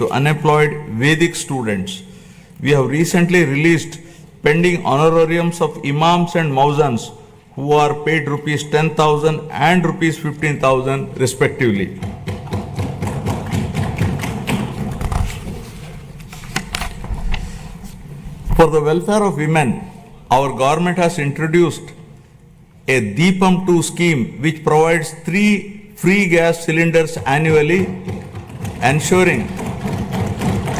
to unemployed Vedic students. We have recently released pending honorariums of imams and mauzans who are paid rupees 10,000 and rupees 15,000 respectively. For the welfare of women, our government has introduced a Desam 2 scheme which provides 3 free gas cylinders annually, ensuring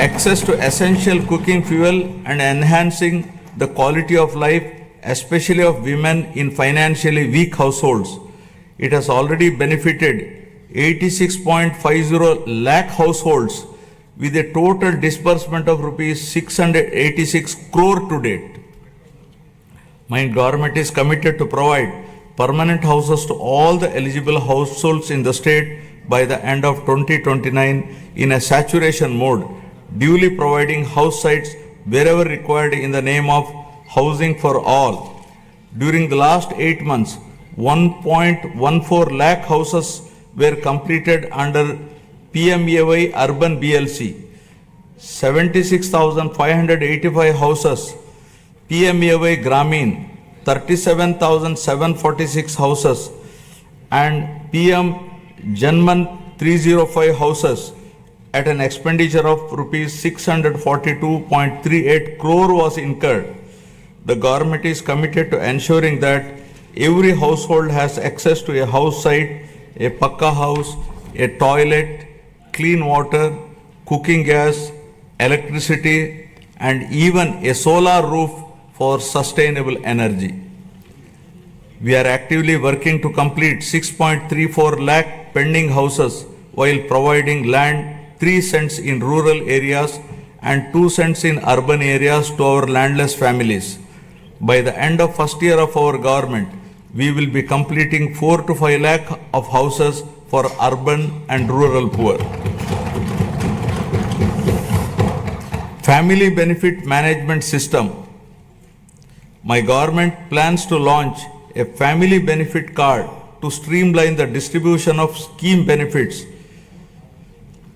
access to essential cooking fuel and enhancing the quality of life, especially of women in financially weak households. It has already benefited 86.50 lakh households with a total disbursement of rupees 686 crore to date. My government is committed to provide permanent houses to all the eligible households in the state by the end of 2029 in a saturation mode, duly providing house sites wherever required in the name of housing for all. During the last 8 months, 1.14 lakh houses were completed under PMAY Urban BLC, 76,585 houses, PMAY Grameen, 37,746 houses, and PM Janman 305 houses at an expenditure of rupees 642.38 crore was incurred. The government is committed to ensuring that every household has access to a house site, a pakka house, a toilet, clean water, cooking gas, electricity, and even a solar roof for sustainable energy. We are actively working to complete 6.34 lakh pending houses while providing land 3 cents in rural areas and 2 cents in urban areas to our landless families. By the end of first year of our government, we will be completing 4 to 5 lakh of houses for urban and rural poor. Family Benefit Management System. My government plans to launch a family benefit card to streamline the distribution of scheme benefits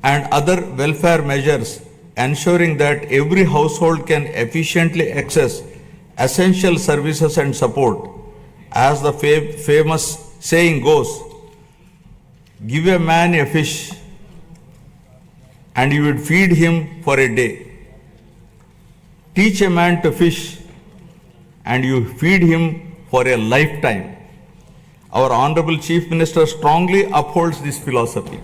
and other welfare measures, ensuring that every household can efficiently access essential services and support. As the famous saying goes, give a man a fish and you would feed him for a day. Teach a man to fish and you feed him for a lifetime. Our Honorable Chief Minister strongly upholds this philosophy.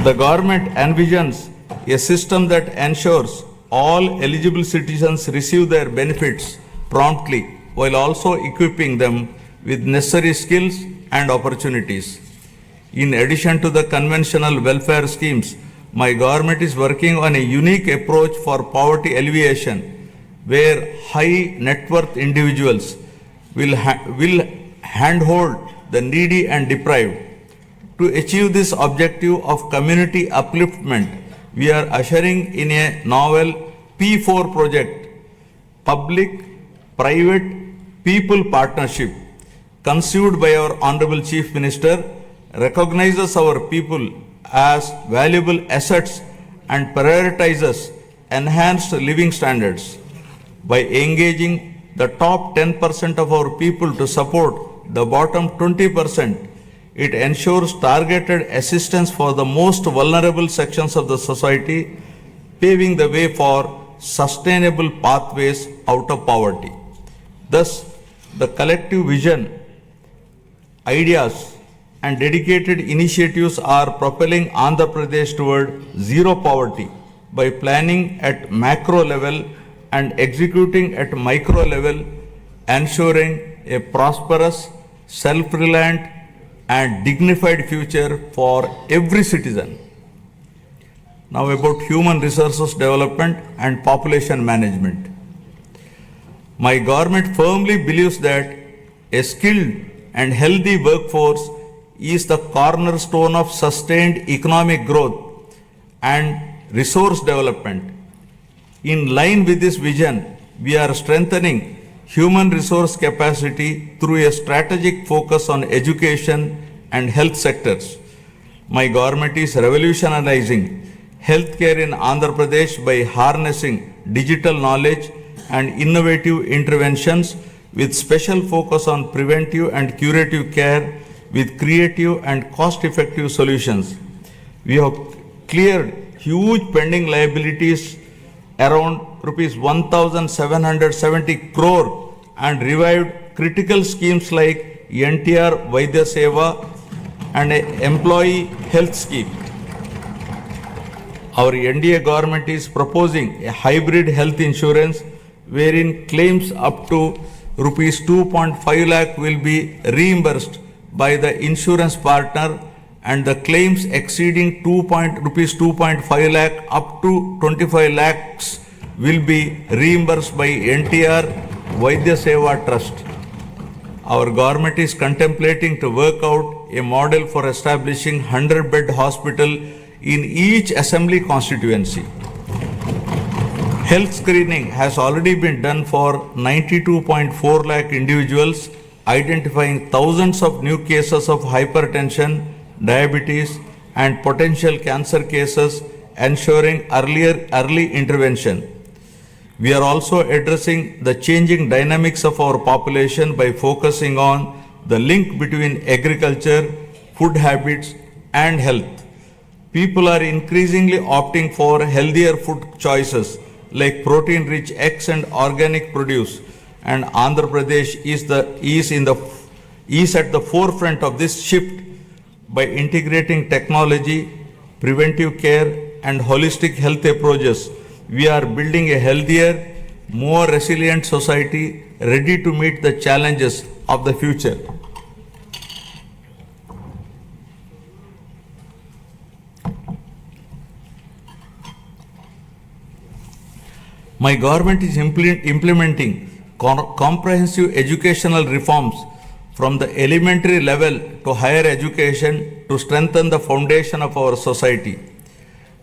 The government envisions a system that ensures all eligible citizens receive their benefits promptly while also equipping them with necessary skills and opportunities. In addition to the conventional welfare schemes, my government is working on a unique approach for poverty alleviation, where high net worth individuals will handhold the needy and deprived. To achieve this objective of community upliftment, we are ushering in a novel P4 project, Public Private People Partnership, conceived by our Honorable Chief Minister, recognizes our people as valuable assets and prioritizes enhanced living standards. By engaging the top 10% of our people to support the bottom 20%, it ensures targeted assistance for the most vulnerable sections of the society, paving the way for sustainable pathways out of poverty. Thus, the collective vision, ideas, and dedicated initiatives are propelling Andhra Pradesh toward zero poverty by planning at macro level and executing at micro level, ensuring a prosperous, self-reliant, and dignified future for every citizen. Now about human resources development and population management. My government firmly believes that a skilled and healthy workforce is the cornerstone of sustained economic growth and resource development. In line with this vision, we are strengthening human resource capacity through a strategic focus on education and health sectors. My government is revolutionizing healthcare in Andhra Pradesh by harnessing digital knowledge and innovative interventions with special focus on preventive and curative care with creative and cost-effective solutions. We have cleared huge pending liabilities around rupees 1,770 crore and revived critical schemes like NTR Vaidya Seva and a employee health scheme. Our NDA government is proposing a hybrid health insurance wherein claims up to rupees 2.5 lakh will be reimbursed by the insurance partner and the claims exceeding rupees 2.5 lakh up to 25 lakhs will be reimbursed by NTR Vaidya Seva Trust. Our government is contemplating to work out a model for establishing 100-bed hospital in each assembly constituency. Health screening has already been done for 92.4 lakh individuals, identifying thousands of new cases of hypertension, diabetes, and potential cancer cases, ensuring early intervention. We are also addressing the changing dynamics of our population by focusing on the link between agriculture, food habits, and health. People are increasingly opting for healthier food choices like protein-rich eggs and organic produce, and Andhra Pradesh is at the forefront of this shift by integrating technology, preventive care, and holistic health approaches. We are building a healthier, more resilient society ready to meet the challenges of the future. My government is implementing comprehensive educational reforms from the elementary level to higher education to strengthen the foundation of our society.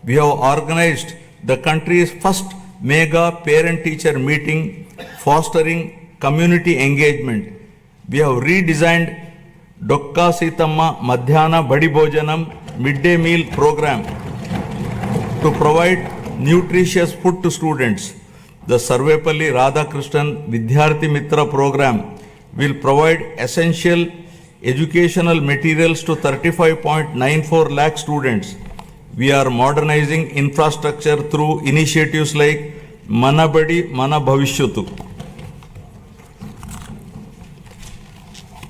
We have organized the country's first mega parent-teacher meeting, fostering community engagement. We have redesigned Dokka Sitamma Madhyana Badi Bhojanam midday meal program to provide nutritious food to students. The Sarvepalli Radhakrishnan Vidyarthi Mitra program will provide essential educational materials to 35.94 lakh students. We are modernizing infrastructure through initiatives like Mana Badi Mana Bhavishyatu.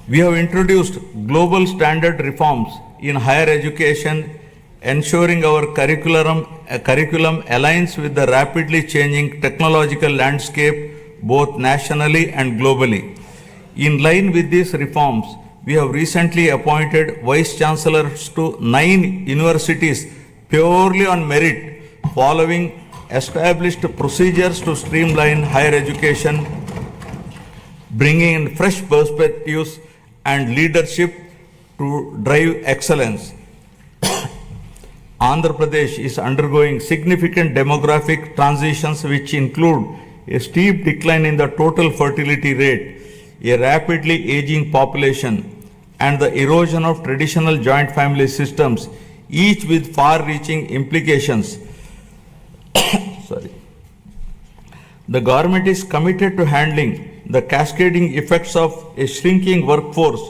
We have introduced global standard reforms in higher education, ensuring our curriculum aligns with the rapidly changing technological landscape both nationally and globally. In line with these reforms, we have recently appointed vice chancellors to 9 universities purely on merit, following established procedures to streamline higher education, bringing in fresh perspectives and leadership to drive excellence. Andhra Pradesh is undergoing significant demographic transitions which include a steep decline in the total fertility rate, a rapidly aging population, and the erosion of traditional joint family systems, each with far-reaching implications. The government is committed to handling the cascading effects of a shrinking workforce,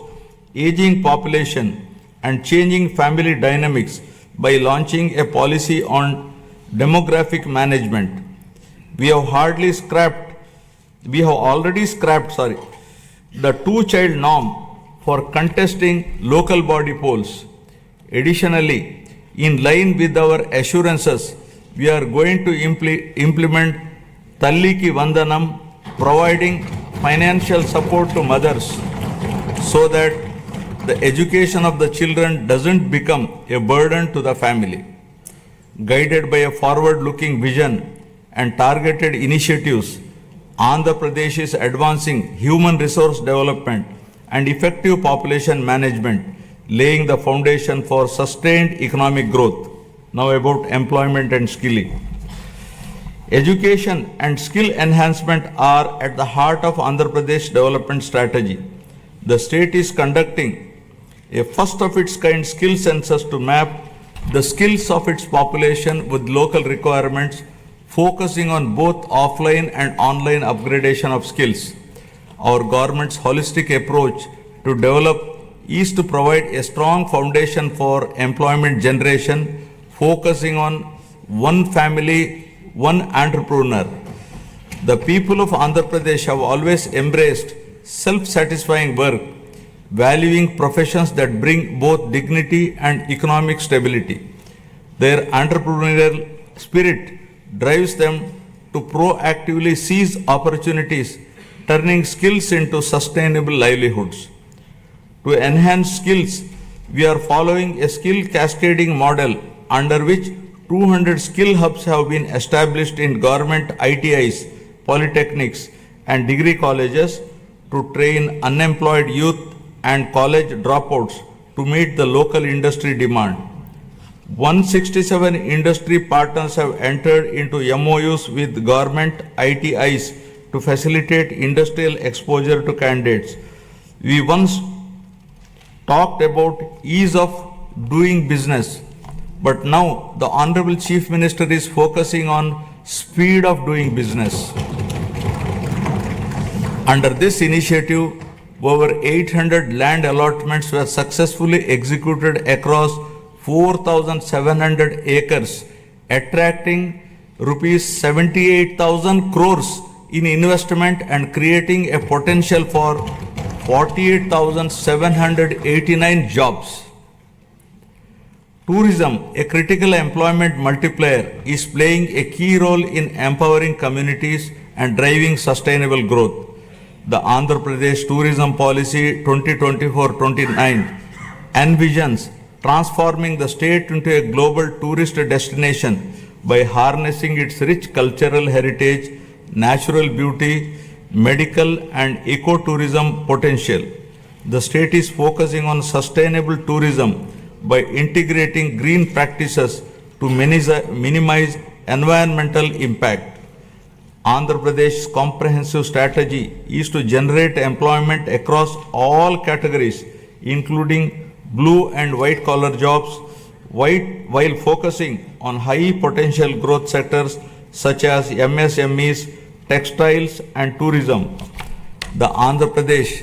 aging population, and changing family dynamics by launching a policy on demographic management. We have already scrapped the 2-child norm for contesting local body polls. Additionally, in line with our assurances, we are going to implement Talliki Vandanam, providing financial support to mothers so that the education of the children doesn't become a burden to the family. Guided by a forward-looking vision and targeted initiatives, Andhra Pradesh is advancing human resource development and effective population management, laying the foundation for sustained economic growth. Now about employment and skilling. Education and skill enhancement are at the heart of Andhra Pradesh development strategy. The state is conducting a first of its kind skill census to map the skills of its population with local requirements, focusing on both offline and online upgradation of skills. Our government's holistic approach to develop is to provide a strong foundation for employment generation, focusing on one family, one entrepreneur. The people of Andhra Pradesh have always embraced self-satisfying work, valuing professions that bring both dignity and economic stability. Their entrepreneurial spirit drives them to proactively seize opportunities, turning skills into sustainable livelihoods. To enhance skills, we are following a skill cascading model under which 200 skill hubs have been established in government ITIs, polytechnics, and degree colleges to train unemployed youth and college dropouts to meet the local industry demand. 167 industry partners have entered into MOUs with government ITIs to facilitate industrial exposure to candidates. We once talked about ease of doing business, but now the Honorable Chief Minister is focusing on speed of doing business. Under this initiative, over 800 land allotments were successfully executed across 4,700 acres, attracting rupees 78,000 crores in investment and creating a potential for 48,789 jobs. Tourism, a critical employment multiplier, is playing a key role in empowering communities and driving sustainable growth. The Andhra Pradesh Tourism Policy 2024-29 envisions transforming the state into a global tourist destination by harnessing its rich cultural heritage, natural beauty, medical and ecotourism potential. The state is focusing on sustainable tourism by integrating green practices to minimize environmental impact. Andhra Pradesh's comprehensive strategy is to generate employment across all categories, including blue and white collar jobs, while focusing on high potential growth sectors such as MSMEs, textiles and tourism. The Andhra Pradesh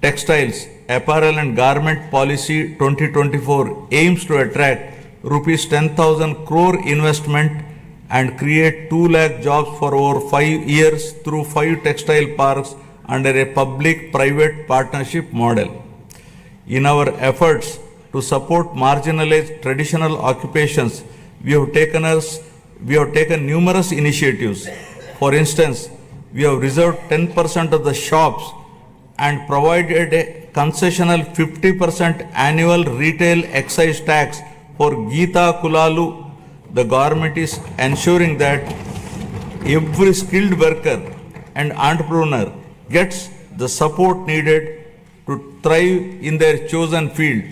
Textiles, Apparel and Garment Policy 2024 aims to attract rupees 10,000 crore investment and create 2 lakh jobs for over 5 years through 5 textile parks under a public-private partnership model. In our efforts to support marginalized traditional occupations, we have taken numerous initiatives. For instance, we have reserved 10% of the shops and provided a concessional 50% annual retail excise tax for Geeta Kulalu. The government is ensuring that every skilled worker and entrepreneur gets the support needed to thrive in their chosen field.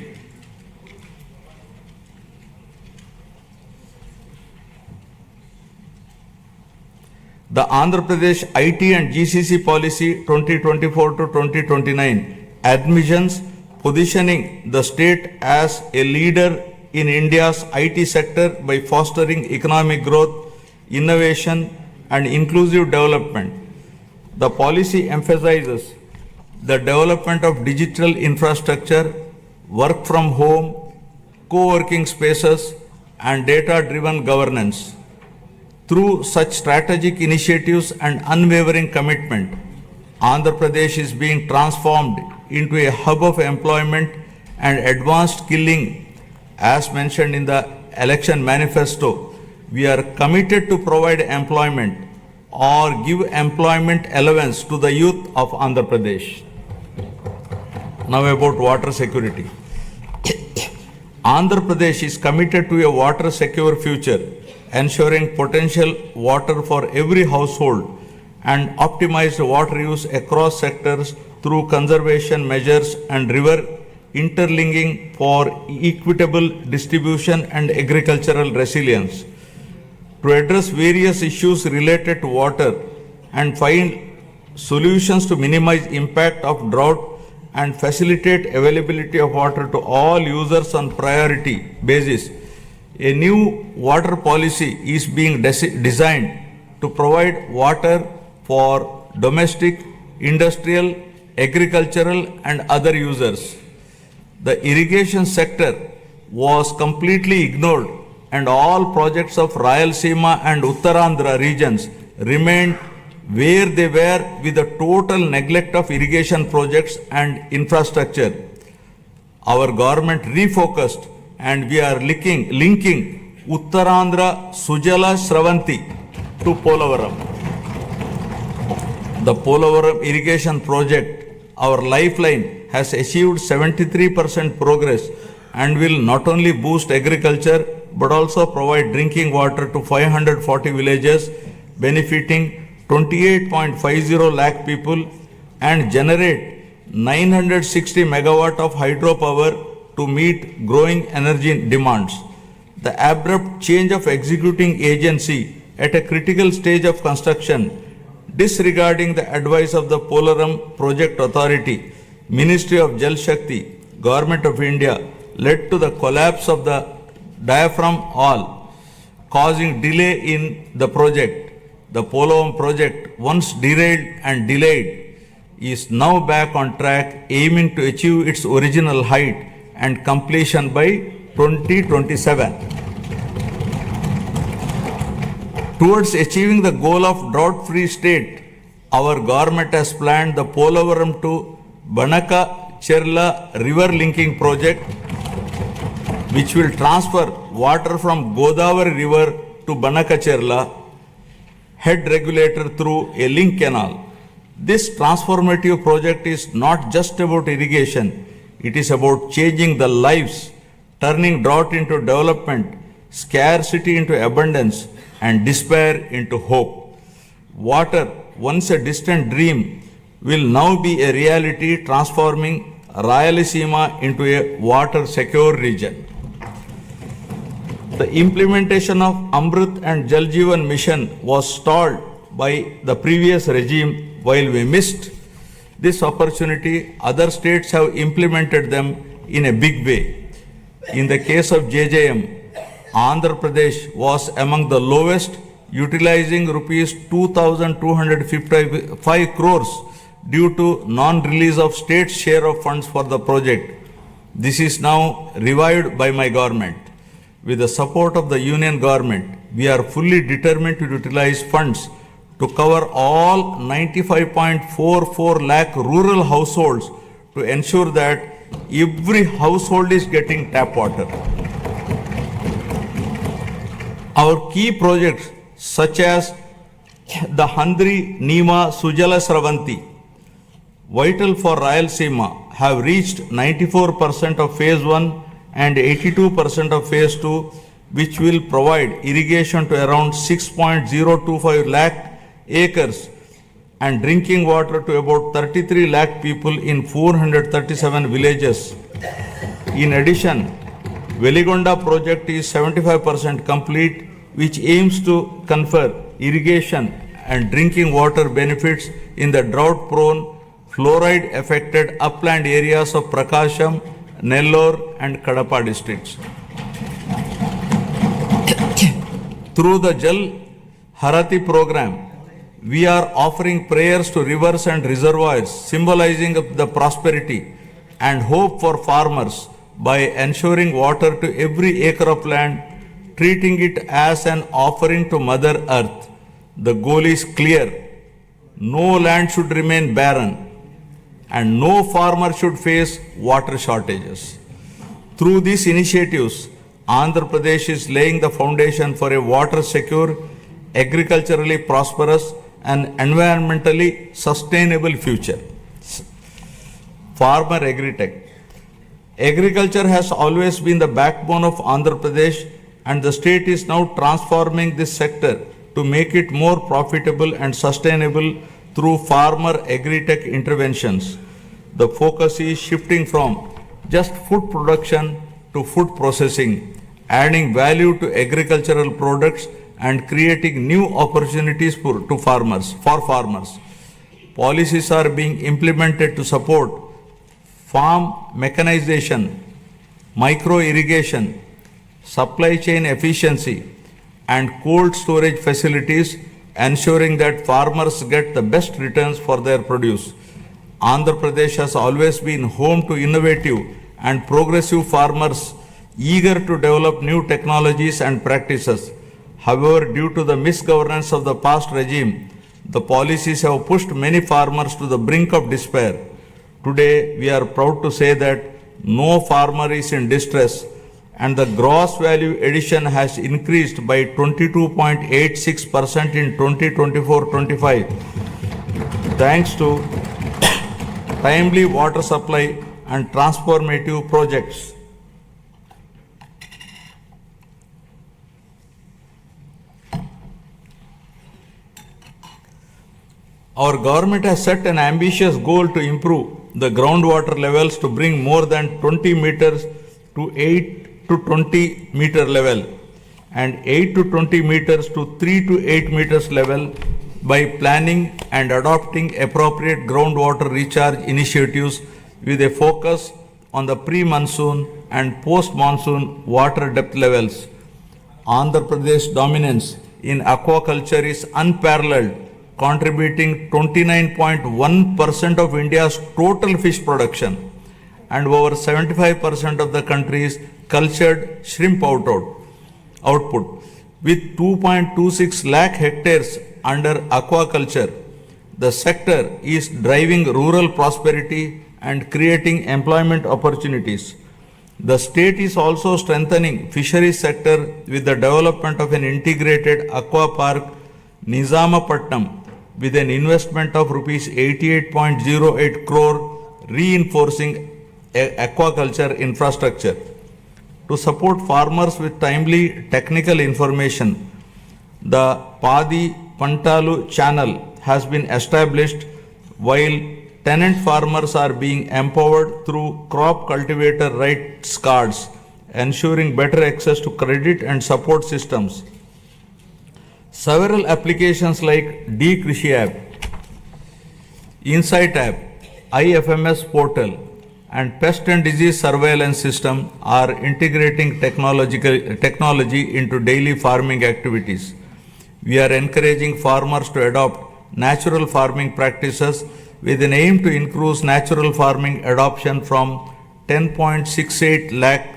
The Andhra Pradesh IT and GCC Policy 2024-2029 admissions positioning the state as a leader in India's IT sector by fostering economic growth, innovation, and inclusive development. The policy emphasizes the development of digital infrastructure, work from home, co-working spaces, and data-driven governance. Through such strategic initiatives and unwavering commitment, Andhra Pradesh is being transformed into a hub of employment and advanced skilling. As mentioned in the election manifesto, we are committed to provide employment or give employment allowance to the youth of Andhra Pradesh. Now about water security. Andhra Pradesh is committed to a water secure future, ensuring potential water for every household and optimized water use across sectors through conservation measures and river interlinking for equitable distribution and agricultural resilience. To address various issues related to water and find solutions to minimize impact of drought and facilitate availability of water to all users on priority basis. A new water policy is being designed to provide water for domestic, industrial, agricultural and other users. The irrigation sector was completely ignored and all projects of Rayalaseema and Uttarandhra regions remained where they were with the total neglect of irrigation projects and infrastructure. Our government refocused and we are linking Uttarandhra Sujala Sravanti to Polavaram. The Polavaram irrigation project, our lifeline, has achieved 73% progress and will not only boost agriculture but also provide drinking water to 540 villages, benefiting 28.50 lakh people and generate 960 megawatt of hydropower to meet growing energy demands. The abrupt change of executing agency at a critical stage of construction, disregarding the advice of the Polaram Project Authority, Ministry of Jal Shakti, Government of India, led to the collapse of the diaphragm wall, causing delay in the project. The Polaram project, once derailed and delayed, is now back on track, aiming to achieve its original height and completion by 2027. Towards achieving the goal of drought-free state, our government has planned the Polavaram to Banaka-Cherla river linking project, which will transfer water from Godavari river to Banaka-Cherla head regulator through a link canal. This transformative project is not just about irrigation, it is about changing the lives, turning drought into development, scarcity into abundance, and despair into hope. Water, once a distant dream, will now be a reality, transforming Rayalaseema into a water-secure region. The implementation of Amrit and Jal Jeevan mission was stalled by the previous regime. While we missed this opportunity, other states have implemented them in a big way. In the case of JJM, Andhra Pradesh was among the lowest, utilizing rupees 2,255 crores due to non-release of state's share of funds for the project. This is now revived by my government. With the support of the union government, we are fully determined to utilize funds to cover all 95.44 lakh rural households to ensure that every household is getting tap water. Our key projects such as the Handri Nima Sujala Sravanti, vital for Rayalaseema, have reached 94% of phase 1 and 82% of phase 2, which will provide irrigation to around 6.025 lakh acres and drinking water to about 33 lakh people in 437 villages. In addition, Veligonda project is 75% complete, which aims to confer irrigation and drinking water benefits in the drought-prone, fluoride-affected upland areas of Prakasham, Nellore and Kadapa districts. Through the Jal Harati program, we are offering prayers to rivers and reservoirs, symbolizing the prosperity and hope for farmers by ensuring water to every acre of land, treating it as an offering to Mother Earth. The goal is clear. No land should remain barren and no farmer should face water shortages. Through these initiatives, Andhra Pradesh is laying the foundation for a water-secure, agriculturally prosperous and environmentally sustainable future. Farmer Agritech. Agriculture has always been the backbone of Andhra Pradesh, and the state is now transforming this sector to make it more profitable and sustainable through farmer agritech interventions. The focus is shifting from just food production to food processing, adding value to agricultural products and creating new opportunities for farmers. Policies are being implemented to support farm mechanization, micro irrigation, supply chain efficiency, and cold storage facilities, ensuring that farmers get the best returns for their produce. Andhra Pradesh has always been home to innovative and progressive farmers eager to develop new technologies and practices. However, due to the misgovernance of the past regime, the policies have pushed many farmers to the brink of despair. Today, we are proud to say that no farmer is in distress, and the gross value addition has increased by 22.86% in 2024-25 thanks to timely water supply and transformative projects. Our government has set an ambitious goal to improve the groundwater levels to bring more than 20 meters to 8 to 20 meter level and 8 to 20 meters to 3 to 8 meters level by planning and adopting appropriate groundwater recharge initiatives with a focus on the pre-monsoon and post-monsoon water depth levels. Andhra Pradesh dominance in aquaculture is unparalleled, contributing 29.1% of India's total fish production and over 75% of the country's cultured shrimp output. With 2.26 lakh hectares under aquaculture, the sector is driving rural prosperity and creating employment opportunities. The state is also strengthening fisheries sector with the development of an integrated aqua park Nizamapatnam with an investment of rupees 88.08 crore, reinforcing aquaculture infrastructure. To support farmers with timely technical information, the Padi Pantalu channel has been established, while tenant farmers are being empowered through crop cultivator rights cards, ensuring better access to credit and support systems. Several applications like D-Krishi app, Insight app, IFMS portal, and pest and disease surveillance system are integrating technology into daily farming activities. We are encouraging farmers to adopt natural farming practices with an aim to increase natural farming adoption from 10.68 lakh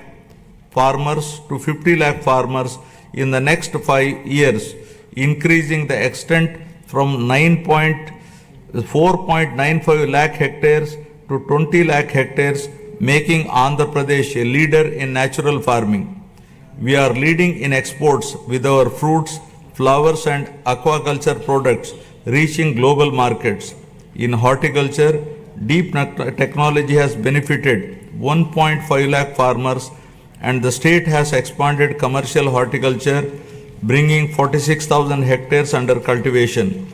farmers to 50 lakh farmers in the next 5 years, increasing the extent from 4.95 lakh hectares to 20 lakh hectares, making Andhra Pradesh a leader in natural farming. We are leading in exports with our fruits, flowers and aquaculture products reaching global markets. In horticulture, deep technology has benefited 1.5 lakh farmers, and the state has expanded commercial horticulture, bringing 46,000 hectares under cultivation.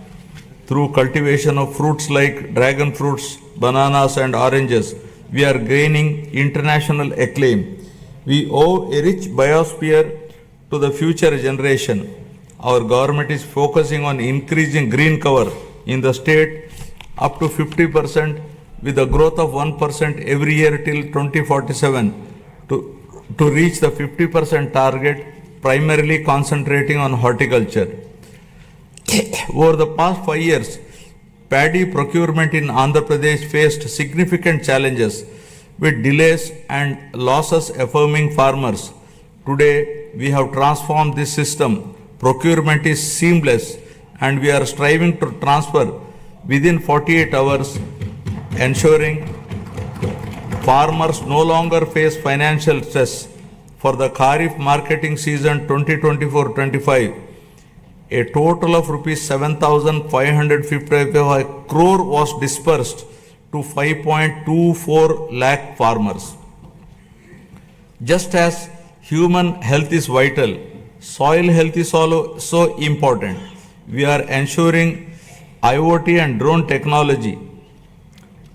Through cultivation of fruits like dragon fruits, bananas and oranges, we are gaining international acclaim. We owe a rich biosphere to the future generation. Our government is focusing on increasing green cover in the state up to 50% with a growth of 1% every year till 2047 to reach the 50% target, primarily concentrating on horticulture. Over the past 5 years, paddy procurement in Andhra Pradesh faced significant challenges with delays and losses affirming farmers. Today, we have transformed this system. Procurement is seamless and we are striving to transfer within 48 hours, ensuring farmers no longer face financial stress. For the Kharif marketing season 2024-25, a total of rupees 7,555 crore was dispersed to 5.24 lakh farmers. Just as human health is vital, soil health is also important. We are ensuring IoT and drone technology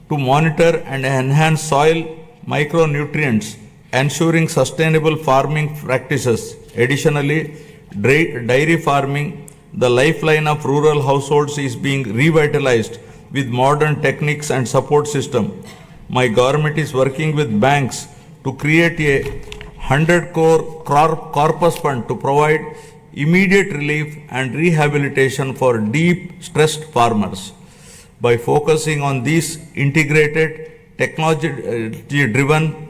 to monitor and enhance soil micronutrients, ensuring sustainable farming practices. Additionally, dairy farming, the lifeline of rural households, is being revitalized with modern techniques and support system. my government is working with banks to create a 100 crore corpus fund to provide immediate relief and rehabilitation for deep stressed farmers. By focusing on these integrated technology-driven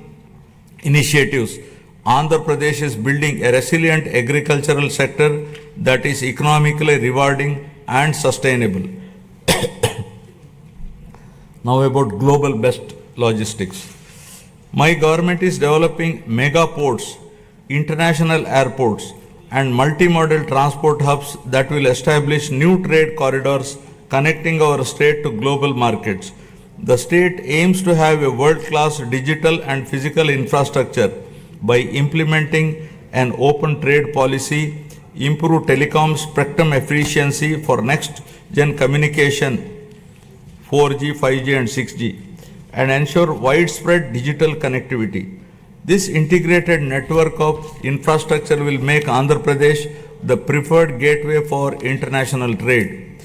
initiatives, Andhra Pradesh is building a resilient agricultural sector that is economically rewarding and sustainable. Now about global best logistics. My government is developing mega ports, international airports, and multimodal transport hubs that will establish new trade corridors connecting our state to global markets. The state aims to have a world-class digital and physical infrastructure by implementing an open trade policy, improve telecom spectrum efficiency for next-gen communication 4G, 5G and 6G, and ensure widespread digital connectivity. This integrated network of infrastructure will make Andhra Pradesh the preferred gateway for international trade.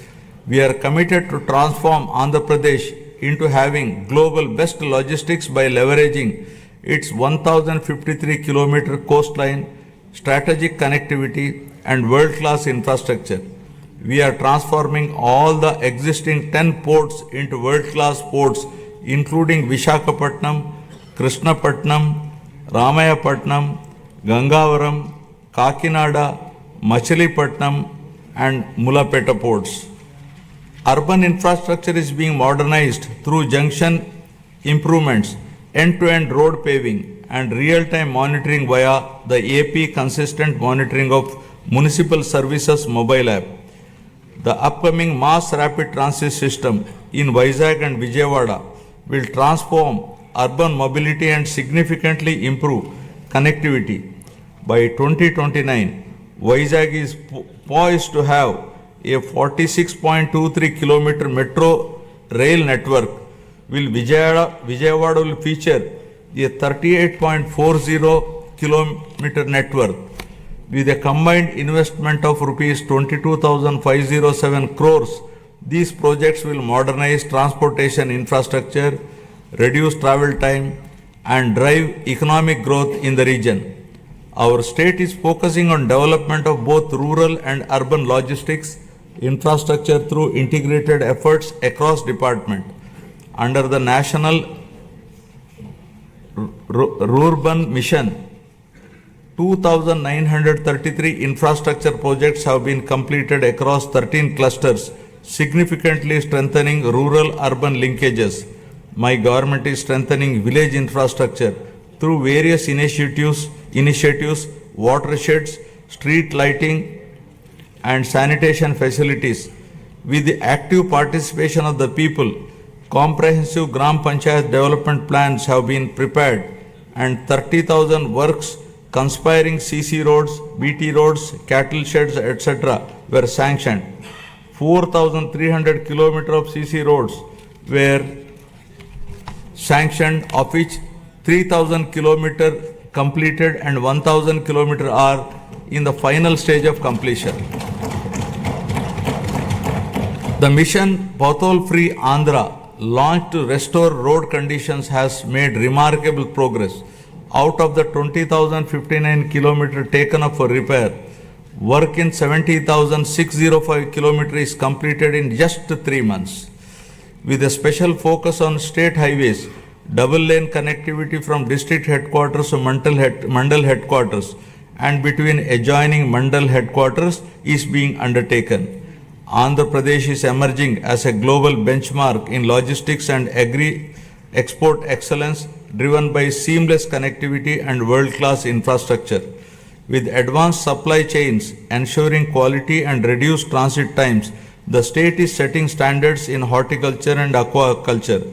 We are committed to transform Andhra Pradesh into having global best logistics by leveraging its 1053 kilometer coastline, strategic connectivity and world-class infrastructure. We are transforming all the existing 10 ports into world-class ports, including Vishakhapatnam, Krishnapatnam, Ramayapatnam, Gangavaram, Kakinada, Machilipatnam and Mulapeta ports. Urban infrastructure is being modernized through junction improvements, end-to-end road paving and real-time monitoring via the AP Consistent Monitoring of Municipal Services mobile app. The upcoming mass rapid transit system in Vizag and Vijayawada will transform urban mobility and significantly improve connectivity. By 2029, Vizag is poised to have a 46.23 kilometer metro rail network, while Vijayawada will feature a 38.40 kilometer network. With a combined investment of rupees 22,507 crores, these projects will modernize transportation infrastructure, reduce travel time, and drive economic growth in the region. Our state is focusing on development of both rural and urban logistics infrastructure through integrated efforts across departments. Under the National Rural Mission, 2,933 infrastructure projects have been completed across 13 clusters, significantly strengthening rural-urban linkages. My government is strengthening village infrastructure through various initiatives, watersheds, street lighting, and sanitation facilities. With the active participation of the people, comprehensive Gram Panchayat development plans have been prepared and 30,000 works conspiring CC roads, BT roads, cattle sheds, etc. were sanctioned. 4,300 kilometers of CC roads were sanctioned, of which 3,000 kilometers completed and 1,000 kilometers are in the final stage of completion. The mission Pothole Free Andhra, launched to restore road conditions, has made remarkable progress. Out of the 20,059 kilometers taken up for repair, work in 70,605 kilometers is completed in just 3 months. With a special focus on state highways, double lane connectivity from district headquarters to Mandal headquarters and between adjoining Mandal headquarters is being undertaken. Andhra Pradesh is emerging as a global benchmark in logistics and agri-export excellence, driven by seamless connectivity and world-class infrastructure. With advanced supply chains ensuring quality and reduced transit times, the state is setting standards in horticulture and aquaculture.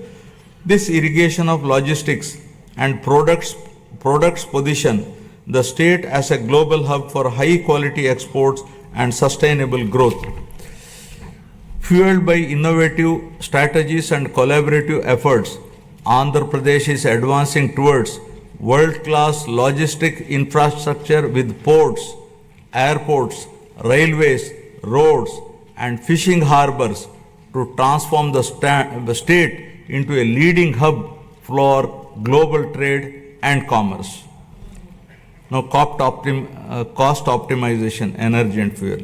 This irrigation of logistics and products position the state as a global hub for high-quality exports and sustainable growth. Fueled by innovative strategies and collaborative efforts, Andhra Pradesh is advancing towards world-class logistic infrastructure with ports, airports, railways, roads, and fishing harbors to transform the state into a leading hub for global trade and commerce. Now, cost optimization, energy and fuel.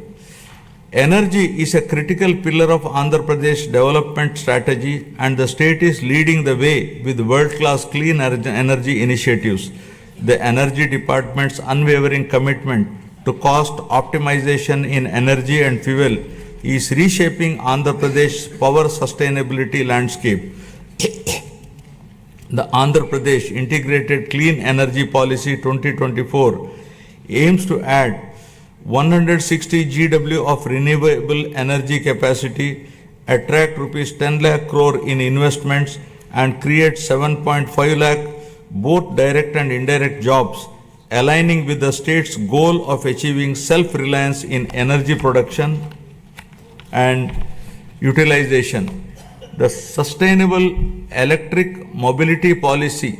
Energy is a critical pillar of Andhra Pradesh development strategy, and the state is leading the way with world-class clean energy initiatives. The Energy Department's unwavering commitment to cost optimization in energy and fuel is reshaping Andhra Pradesh's power sustainability landscape. The Andhra Pradesh Integrated Clean Energy Policy 2024 aims to add 160 GW of renewable energy capacity, attract rupees 10 lakh crore in investments, and create 7.5 lakh both direct and indirect jobs, aligning with the state's goal of achieving self-reliance in energy production and utilization. The sustainable electric mobility policy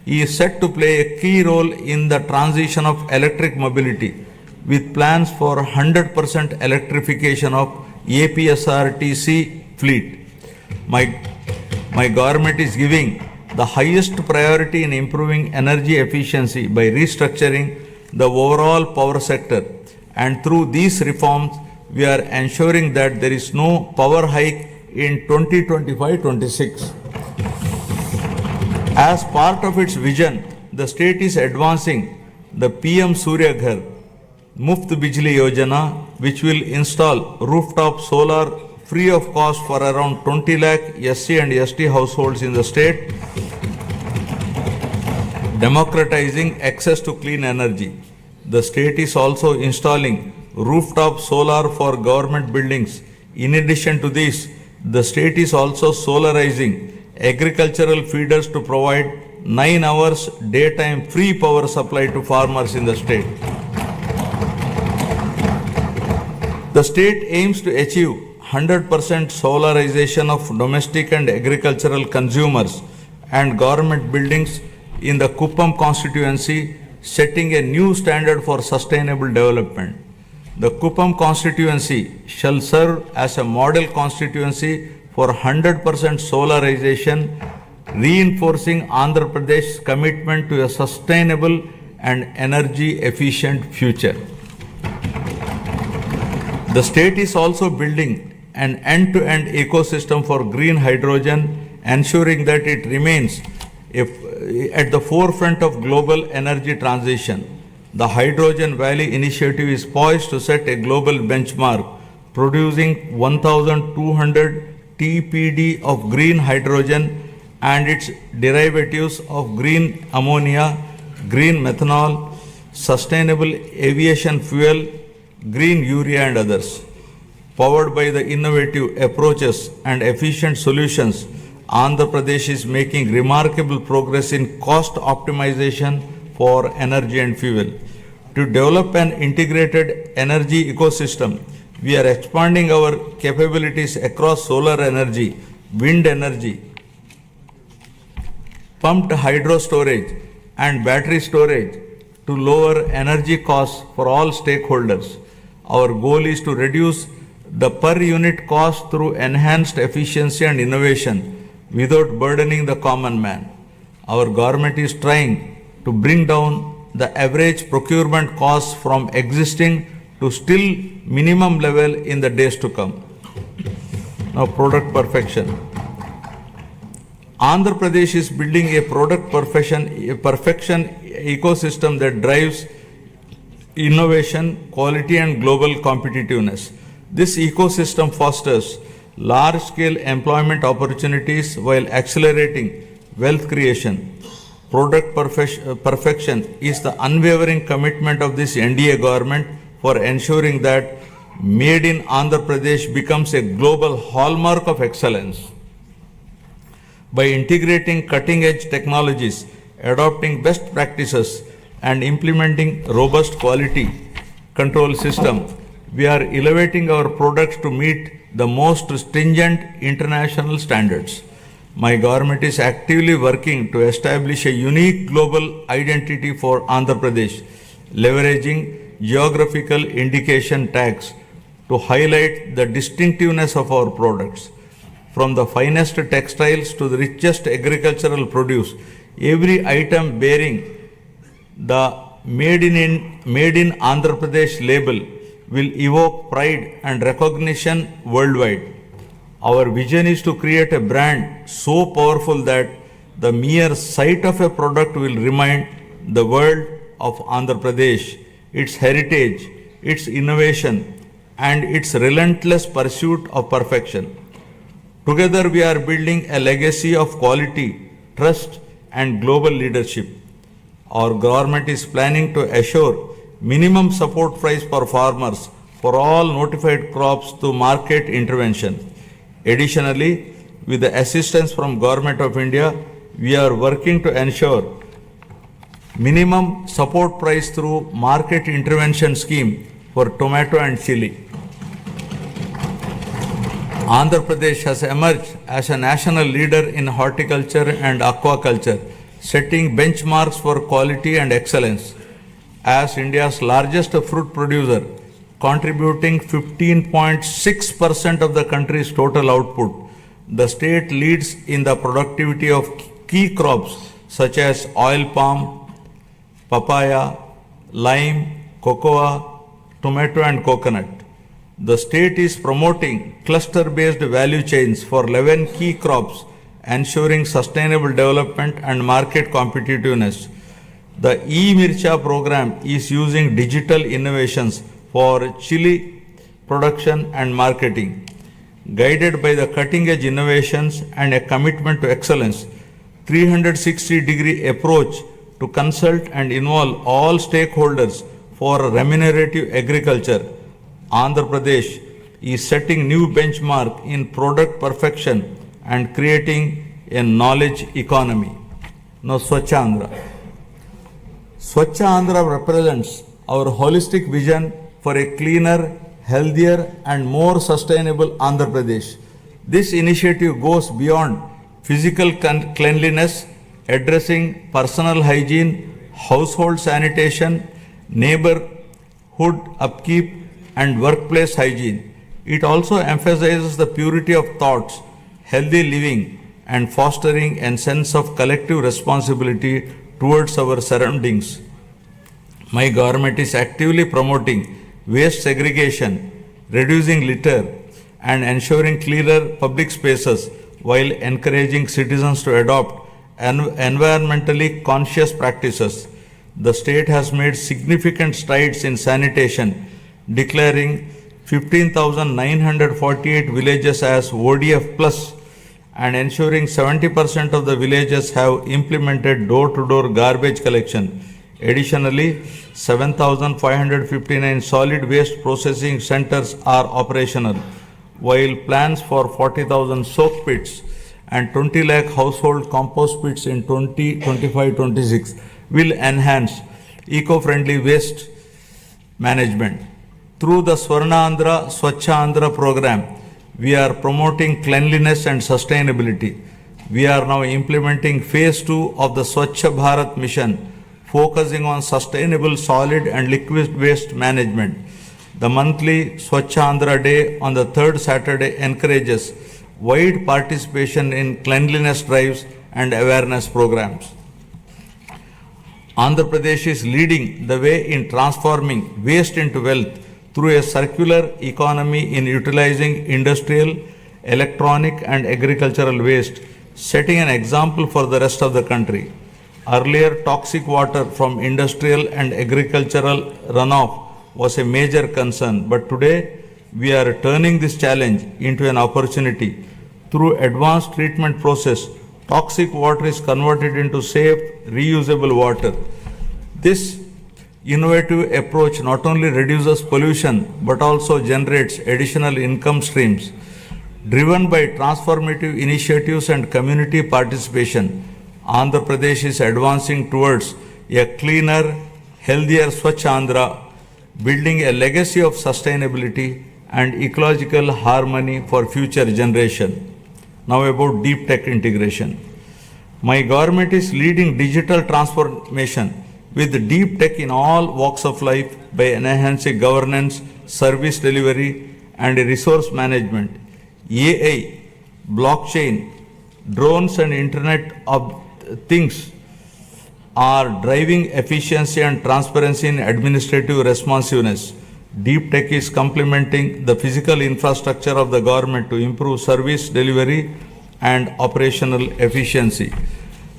is set to play a key role in the transition of electric mobility, with plans for 100% electrification of APSRTC fleet. My government is giving the highest priority in improving energy efficiency by restructuring the overall power sector, and through these reforms we are ensuring that there is no power hike in 2025-26. As part of its vision, the state is advancing the PM Surya Ghar Muft Bijli Yojana, which will install rooftop solar free of cost for around 20 lakh SC and ST households in the state, democratizing access to clean energy. The state is also installing rooftop solar for government buildings. In addition to this, the state is also solarizing agricultural feeders to provide 9 hours daytime free power supply to farmers in the state. The state aims to achieve 100% solarization of domestic and agricultural consumers and government buildings in the Kuppam constituency, setting a new standard for sustainable development. The Kuppam constituency shall serve as a model constituency for 100% solarization, reinforcing Andhra Pradesh's commitment to a sustainable and energy efficient future. The state is also building an end-to-end ecosystem for green hydrogen, ensuring that it remains at the forefront of global energy transition. The Hydrogen Valley initiative is poised to set a global benchmark, producing 1,200 TPD of green hydrogen and its derivatives of green ammonia, green methanol, sustainable aviation fuel, green urea and others. Powered by the innovative approaches and efficient solutions, Andhra Pradesh is making remarkable progress in cost optimization for energy and fuel. To develop an integrated energy ecosystem, we are expanding our capabilities across solar energy, wind energy, pumped hydro storage, and battery storage to lower energy costs for all stakeholders. Our goal is to reduce the per unit cost through enhanced efficiency and innovation without burdening the common man. Our government is trying to bring down the average procurement costs from existing to still minimum level in the days to come. Now, product perfection. Andhra Pradesh is building a product perfection ecosystem that drives innovation, quality and global competitiveness. This ecosystem fosters large-scale employment opportunities while accelerating wealth creation. Product perfection is the unwavering commitment of this NDA government for ensuring that Made in Andhra Pradesh becomes a global hallmark of excellence. By integrating cutting-edge technologies, adopting best practices, and implementing robust quality control system, we are elevating our products to meet the most stringent international standards. My government is actively working to establish a unique global identity for Andhra Pradesh, leveraging geographical indication tags to highlight the distinctiveness of our products. from the finest textiles to the richest agricultural produce. Every item bearing the Made in Andhra Pradesh label will evoke pride and recognition worldwide. Our vision is to create a brand so powerful that the mere sight of a product will remind the world of Andhra Pradesh, its heritage, its innovation, and its relentless pursuit of perfection. Together, we are building a legacy of quality, trust, and global leadership. Our government is planning to assure minimum support price for farmers for all notified crops through market intervention. Additionally, with the assistance from Government of India, we are working to ensure minimum support price through market intervention scheme for tomato and chili. Andhra Pradesh has emerged as a national leader in horticulture and aquaculture, setting benchmarks for quality and excellence. As India's largest fruit producer, contributing 15.6% of the country's total output, the state leads in the productivity of key crops such as oil palm, papaya, lime, cocoa, tomato and coconut. The state is promoting cluster-based value chains for 11 key crops, ensuring sustainable development and market competitiveness. The e-Mircha program is using digital innovations for chili production and marketing. Guided by the cutting-edge innovations and a commitment to excellence, 360-degree approach to consult and involve all stakeholders for remunerative agriculture, Andhra Pradesh is setting new benchmark in product perfection and creating a knowledge economy. Now, Swachh Andhra. Swachh Andhra represents our holistic vision for a cleaner, healthier, and more sustainable Andhra Pradesh. This initiative goes beyond physical cleanliness, addressing personal hygiene, household sanitation, neighborhood upkeep, and workplace hygiene. It also emphasizes the purity of thoughts, healthy living, and fostering a sense of collective responsibility towards our surroundings. My government is actively promoting waste segregation, reducing litter, and ensuring cleaner public spaces while encouraging citizens to adopt environmentally conscious practices. The state has made significant strides in sanitation, declaring 15,948 villages as ODF plus and ensuring 70% of the villages have implemented door-to-door garbage collection. Additionally, 7,559 solid waste processing centers are operational, while plans for 40,000 soak pits and 20 lakh household compost pits in 2025-26 will enhance eco-friendly waste management. Through the Swarna Andhra Swachh Andhra program, we are promoting cleanliness and sustainability. We are now implementing phase 2 of the Swachh Bharat mission, focusing on sustainable solid and liquid waste management. The monthly Swachh Andhra Day on the third Saturday encourages wide participation in cleanliness drives and awareness programs. Andhra Pradesh is leading the way in transforming waste into wealth through a circular economy in utilizing industrial, electronic, and agricultural waste, setting an example for the rest of the country. Earlier, toxic water from industrial and agricultural runoff was a major concern, but today we are turning this challenge into an opportunity. Through advanced treatment process, toxic water is converted into safe, reusable water. This innovative approach not only reduces pollution but also generates additional income streams. Driven by transformative initiatives and community participation, Andhra Pradesh is advancing towards a cleaner, healthier Swachh Andhra, building a legacy of sustainability and ecological harmony for future generation. Now about deep tech integration. My government is leading digital transformation with deep tech in all walks of life by enhancing governance, service delivery, and resource management. AI blockchain, drones and Internet of Things are driving efficiency and transparency in administrative responsiveness. Deep tech is complementing the physical infrastructure of the government to improve service delivery and operational efficiency.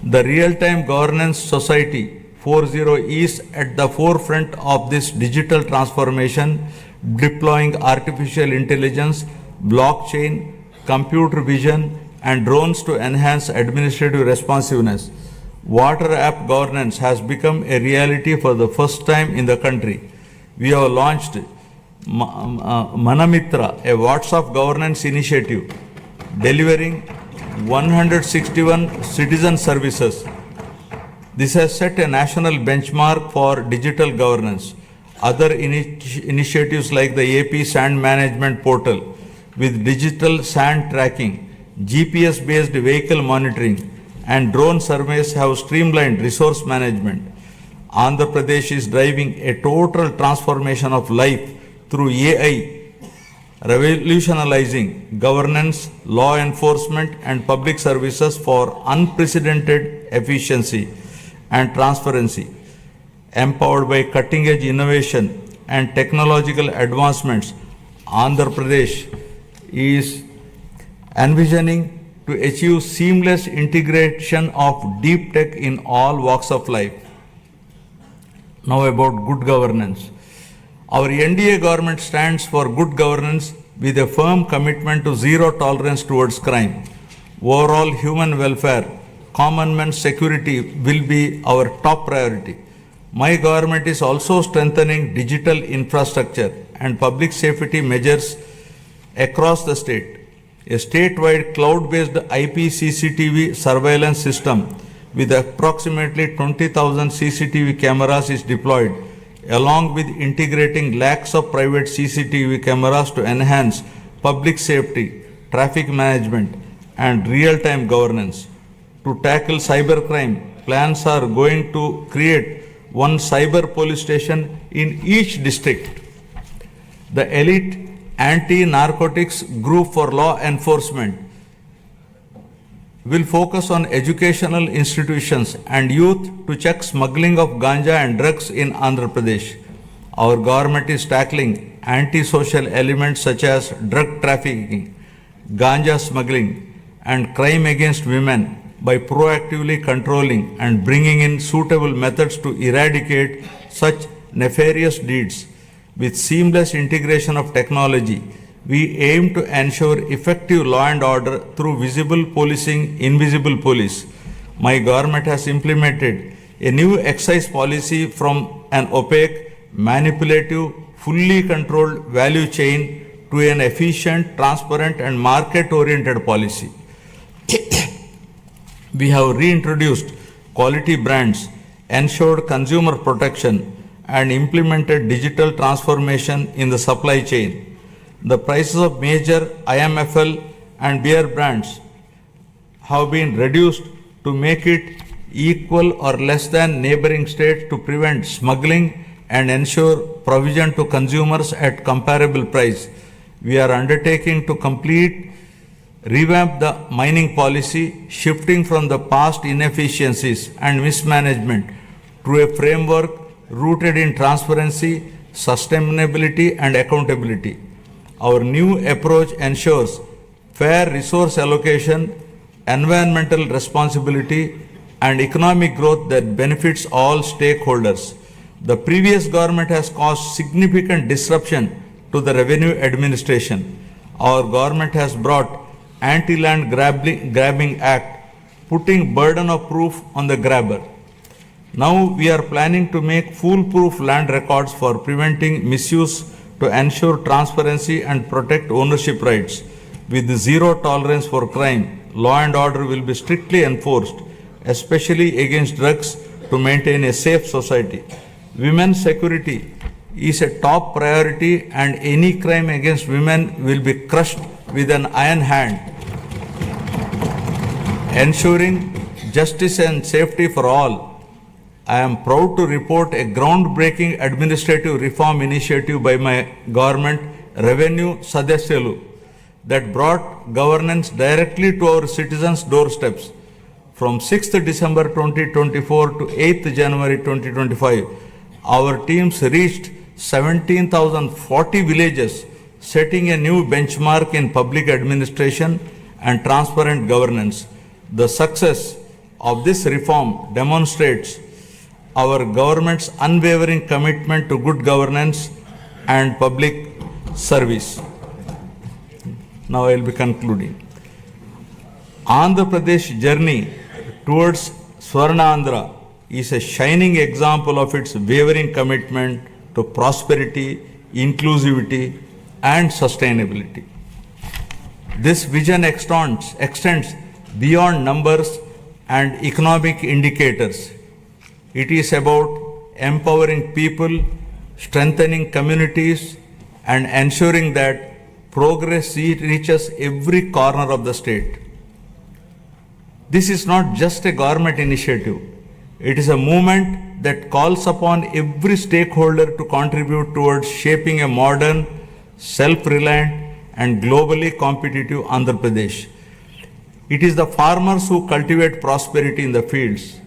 The Real-Time Governance Society 4.0 is at the forefront of this digital transformation, deploying artificial intelligence, blockchain, computer vision, and drones to enhance administrative responsiveness. Water app governance has become a reality for the first time in the country. We have launched Manamitra, a WhatsApp governance initiative, delivering 161 citizen services. This has set a national benchmark for digital governance. Other initiatives like the AP Sand Management Portal with digital sand tracking, GPS-based vehicle monitoring, and drone surveys have streamlined resource management. Andhra Pradesh is driving a total transformation of life through AI, revolutionizing governance, law enforcement, and public services for unprecedented efficiency and transparency. Empowered by cutting-edge innovation and technological advancements, Andhra Pradesh is envisioning to achieve seamless integration of deep tech in all walks of life. Now about good governance. Our NDA government stands for good governance with a firm commitment to zero tolerance towards crime. Overall human welfare, common man's security will be our top priority. My government is also strengthening digital infrastructure and public safety measures across the state. A statewide cloud-based IP CCTV surveillance system with approximately 20,000 CCTV cameras is deployed, along with integrating lakhs of private CCTV cameras to enhance public safety, traffic management, and real-time governance. To tackle cybercrime, plans are going to create one cyber police station in each district. The elite anti-narcotics group for law enforcement will focus on educational institutions and youth to check smuggling of ganja and drugs in Andhra Pradesh. Our government is tackling anti-social elements such as drug trafficking, ganja smuggling, and crime against women by proactively controlling and bringing in suitable methods to eradicate such nefarious deeds. With seamless integration of technology, we aim to ensure effective law and order through visible policing, invisible police. My government has implemented a new excise policy from an opaque, manipulative, fully controlled value chain to an efficient, transparent, and market-oriented policy. We have reintroduced quality brands, ensured consumer protection, and implemented digital transformation in the supply chain. The prices of major IMFL and beer brands have been reduced to make it equal or less than neighboring states to prevent smuggling and ensure provision to consumers at comparable price. We are undertaking to revamp the mining policy, shifting from the past inefficiencies and mismanagement to a framework rooted in transparency, sustainability, and accountability. Our new approach ensures fair resource allocation, environmental responsibility, and economic growth that benefits all stakeholders. The previous government has caused significant disruption to the revenue administration. Our government has brought Anti-Land Grabbing Act, putting burden of proof on the grabber. Now we are planning to make foolproof land records for preventing misuse to ensure transparency and protect ownership rights. With zero tolerance for crime, law and order will be strictly enforced, especially against drugs, to maintain a safe society. Women's security is a top priority, and any crime against women will be crushed with an iron hand. Ensuring justice and safety for all, I am proud to report a groundbreaking administrative reform initiative by my government, Revenue Sadasyalu. that brought governance directly to our citizens' doorsteps. From 6th December 2024 to 8th January 2025, our teams reached 17,040 villages, setting a new benchmark in public administration and transparent governance. The success of this reform demonstrates our government's unwavering commitment to good governance and public service. Now I will be concluding. Andhra Pradesh journey towards Swarnandhra is a shining example of its wavering commitment to prosperity, inclusivity, and sustainability. This vision extends beyond numbers and economic indicators. It is about empowering people, strengthening communities, and ensuring that progress reaches every corner of the state. This is not just a government initiative. It is a movement that calls upon every stakeholder to contribute towards shaping a modern, self-reliant, and globally competitive Andhra Pradesh. It is the farmers who cultivate prosperity in the fields,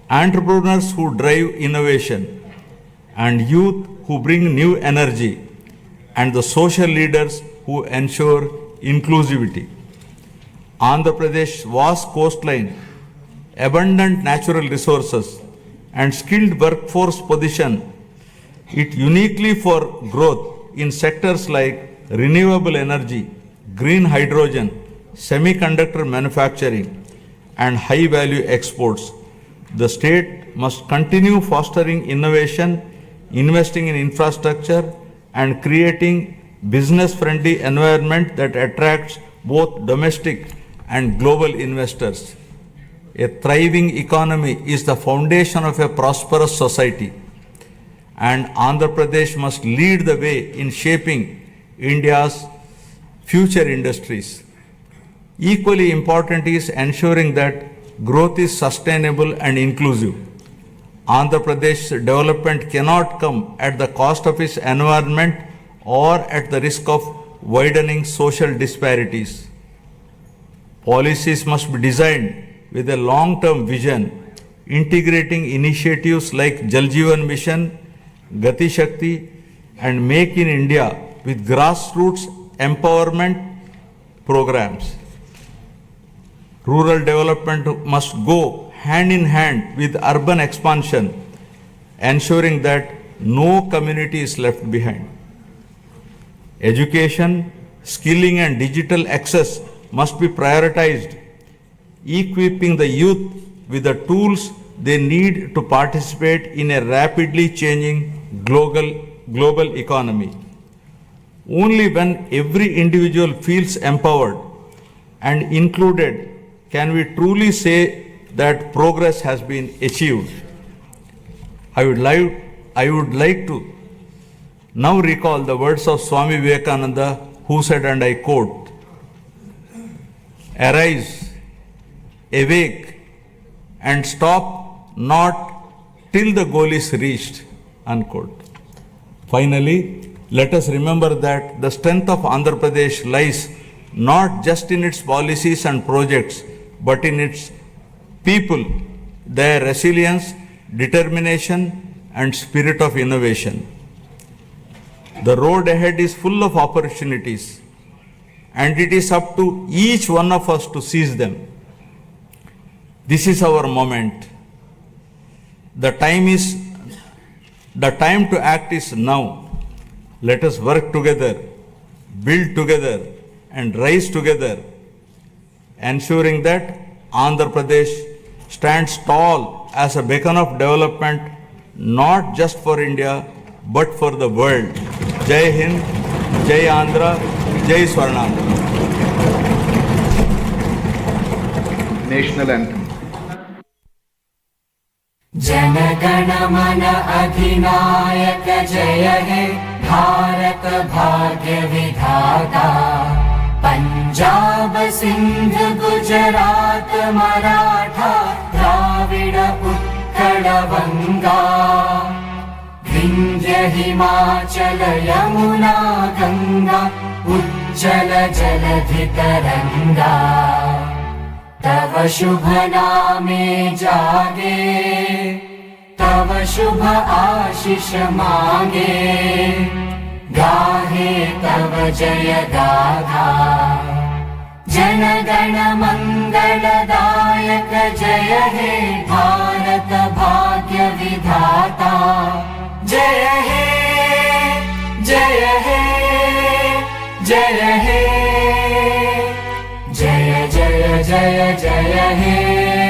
entrepreneurs who drive innovation, and youth who bring new energy, and the social leaders who ensure inclusivity. Andhra Pradesh's vast coastline, abundant natural resources, and skilled workforce position it uniquely for growth in sectors like renewable energy, green hydrogen, semiconductor manufacturing, and high-value exports. The state must continue fostering innovation, investing in infrastructure, and creating business-friendly environment that attracts both domestic and global investors. A thriving economy is the foundation of a prosperous society, and Andhra Pradesh must lead the way in shaping India's future industries. Equally important is ensuring that growth is sustainable and inclusive. Andhra Pradesh's development cannot come at the cost of its environment or at the risk of widening social disparities. Policies must be designed with a long-term vision, integrating initiatives like Jal Jeevan Mission, Gati Shakti, and Make in India with grassroots empowerment programs. Rural development must go hand in hand with urban expansion, ensuring that no community is left behind. Education, skilling, and digital access must be prioritized, equipping the youth with the tools they need to participate in a rapidly changing global economy. Only when every individual feels empowered and included can we truly say that progress has been achieved. I would like to now recall the words of Swami Vivekananda, who said, and I quote, "Arise, awake, and stop not till the goal is reached," unquote. Finally, let us remember that the strength of Andhra Pradesh lies not just in its policies and projects, but in its people, their resilience, determination, and spirit of innovation. The road ahead is full of opportunities, and it is up to each one of us to seize them. This is our moment. The time to act is now. Let us work together, build together, and rise together, ensuring that Andhra Pradesh stands tall as a beacon of development, not just for India, but for the world. Jai Hind, Jai Andhra, Jai Swarnandhra. National Anthem. Jana Gana मन अधिनायक जय हे भारत भाग्य विधाता पंजाब सिंध गुजरात मराठा द्राविड उत्कल बंगा विंध्य हिमाचल यमुना गंगा उज्जल जलधि तरंगा तव शुभ नामे जागे तव शुभ आशीष मांगे गाहे तव जय गाथा जन गण मंगलदायक जय हे भारत भाग्य विधाता जय हे जय हे जय हे जय जय जय जय हे